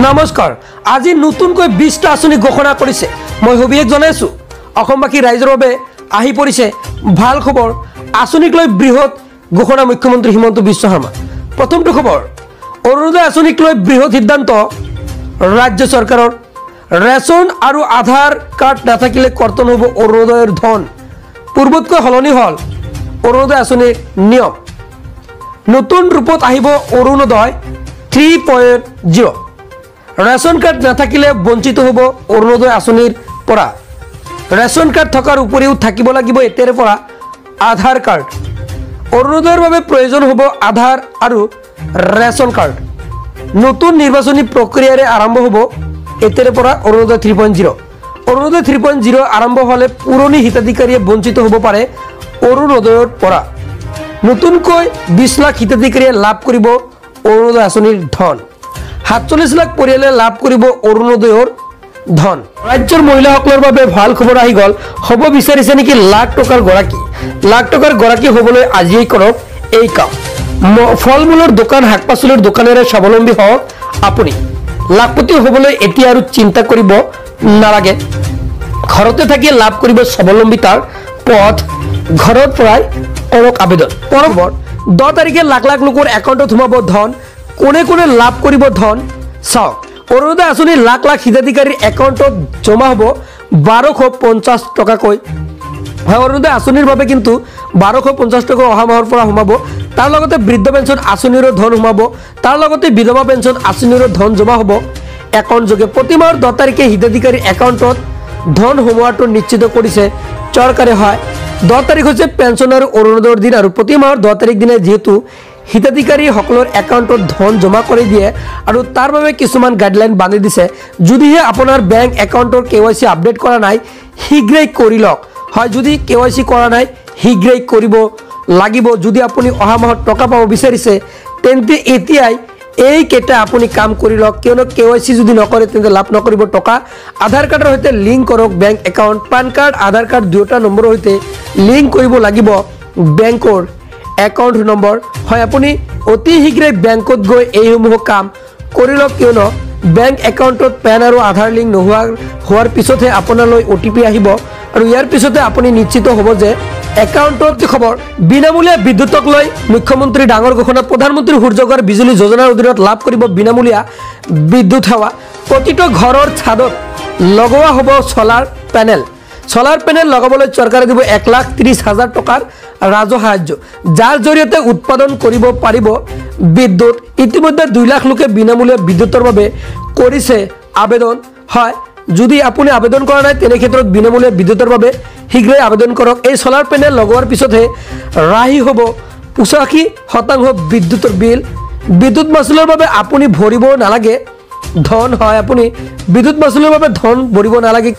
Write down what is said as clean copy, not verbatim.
নমস্কাৰ আজি নতুনকৈ 20টা আঁচনি ঘোষণা কৰিছে মই হবিয়েক জনাইছো অসমবাসী ৰাইজৰ বাবে আহি পৰিছে ভাল খবৰ আঁচনিক লৈ বৃহৎ ঘোষণা মুখ্যমন্ত্ৰী হিমন্ত বিশ্ব শৰ্মা প্ৰথমটো খবৰ অৰুণোদয় আঁচনিক লৈ বৃহৎ সিদ্ধান্ত ৰাজ্য চৰকাৰৰ ৰেচন আৰু আধাৰ কাৰ্ড নাথাকিলে কৰ্তন হ'ব অৰুণোদয়ৰ ধন পূৰ্বতকৈ হলনি হল অৰুণোদয় আঁচনিৰ নিয়ম নতুন ৰূপত আহিব অৰুণোদয় 3.0 ৰেচন কাৰ্ড নাথাকিলে বঞ্চিত হ'ব অৰুণোদয় আঁচনিৰ পৰা ৰেচন কাৰ্ড থকাৰ উপৰিও থাকিব লাগিব এতিয়াৰে পৰা আধাৰ কাৰ্ড অৰুণোদয়ৰ বাবে প্ৰয়োজন হ'ব আধাৰ আৰু ৰেচন কাৰ্ড নতুন নিৰ্বাচনী প্ৰক্ৰিয়াৰে আৰম্ভ হ'ব এতিয়াৰে পৰা অৰুণোদয় 3.0 অৰুণোদয় 3.0 আৰম্ভ হ'লে পুৰণি হিতাধিকাৰীয়ে বঞ্চিত হ'ব পাৰে অৰুণোদয়ৰ পৰা নতুনকৈ 20 লাখ হিতাধিকাৰীয়ে লাভ কৰিব অৰুণোদয় আঁচনিৰ ধন 47 লাখ পৰিয়ালে লাভ কৰিব অৰুণোদয়ৰ ধন ৰাজ্যৰ মহিলাসকলৰ বাবে ভাল খবৰ আহি গল হ'ব বিচাৰিছে নেকি লাখ টকাৰ গৰাকী হ'বলৈ আজিয়েই কৰক এই কাম ফলমূলৰ দোকান শাক-পাচলিৰ দোকানেৰে স্বাৱলম্বী হওক আপুনি লাখপতি হ'বলৈ এতিয়া আৰু চিন্তা কৰিব নালাগে ঘৰতে থাকি লাভ কৰিব স্বাৱলম্বিতাৰ পথ ঘৰৰ পৰাই কৰক আবেদন পৰৱৰ 10 তাৰিখে লাখ লাখ লোকৰ একাউণ্টত সোমাব ধন কোনে কোনে লাভ কৰিব ধন চাওক অৰুণোদয় আঁচনি লাখ লাখ হিতাধিকাৰীৰ একাউণ্টত জমা হ'ব 1250 টকাকৈ হয় অৰুণোদয় আঁচনিৰ বাবে কিন্তু 1250 টকা অহা মাহৰ পৰা সোমাব তাৰ লগতে বৃদ্ধ পেঞ্চন আঁচনিৰো ধন সোমাব তাৰ লগতে বিধৱা পেঞ্চন আঁচনিৰো ধন জমা হ'ব একাউণ্ট যোগে প্ৰতি মাহৰ 10 তাৰিখে হিতাধিকাৰীৰ একাউণ্টত ধন সোমোৱাটো নিশ্চিত কৰিছে চৰকাৰে হয় 10 তাৰিখ হৈছে পেঞ্চন আৰু অৰুণোদয়ৰ দিন আৰু প্ৰতি মাহৰ 10 তাৰিখ দিনে যেহেতু হিতাধিকাৰীসকলৰ একাউণ্টত ধন জমা কৰি দিয়ে আৰু তাৰ বাবে কিছুমান গাইডলাইন বান্ধি দিছে যদিহে আপোনাৰ বেংক একাউণ্টৰ কেৱাইচি আপডেট কৰা নাই শীঘ্ৰেই কৰি লওক হয় যদি কেৱাইচি কৰা নাই শীঘ্ৰেই কৰিব লাগিব যদি আপুনি অহা মাহত টকা পাব বিচাৰিছে তেন্তে এতিয়াই এই কেটা আপুনি কাম কৰি লওক কিয়নো কেৱাইচি যদি নকৰে তেন্তে লাভ নকৰিব টকা আধাৰ কাৰ্ডৰ সৈতে লিংক কৰক বেংক একাউণ্ট পান কাৰ্ড আধাৰ কাৰ্ড দুয়োটা নম্বৰৰ সৈতে লিংক কৰিব লাগিব বেংকৰ একাউণ্ট নম্বৰ হয় আপুনি অতি শীঘ্ৰেই বেংকত গৈ এইসমূহ কাম কৰি লওক কিয়নো বেংক একাউণ্টত পেন আৰু আধাৰ লিংক হোৱাৰ পিছতহে আপোনালৈ OTP আহিব আৰু ইয়াৰ পিছতে আপুনি নিশ্চিত হ'ব যে একাউণ্টত খবৰ বিনামূলীয়া বিদ্যুৎক লৈ মুখ্যমন্ত্ৰী ডাঙৰ ঘোষণা প্ৰধানমন্ত্ৰী সূৰ্যঘৰ বিজুলী যোজনাৰ অধীনত লাভ কৰিব বিনামূলীয়া বিদ্যুৎ সেৱা প্ৰতিটো ঘৰৰ ছাদত লগোৱা হ'ব সোলাৰ পেনেল লগাবলৈ চৰকাৰে দিব 1,30,000 টকাৰ ৰাজহ সাহায্য যাৰ জৰিয়তে উৎপাদন কৰিব পাৰিব বিদ্যুৎ ইতিমধ্যে 2 লাখ লোকে বিনামূলীয়া বিদ্যুৎৰ বাবে কৰিছে আবেদন হয় যদি আপুনি আবেদন কৰা নাই তেনে ক্ষেত্ৰত বিনামূলীয়া বিদ্যুৎৰ বাবে শীঘ্ৰেই আবেদন কৰক এই সোলাৰ পেনেল লগোৱাৰ পিছতহে ৰাহি হ'ব 85% বিদ্যুৎৰ বিল বিদ্যুৎ মাচুলৰ বাবে আপুনি ভৰিব নালাগে ধন হয় আপুনি বিদ্যুৎ মাচুলৰ বাবে ধন ভৰিব নালাগে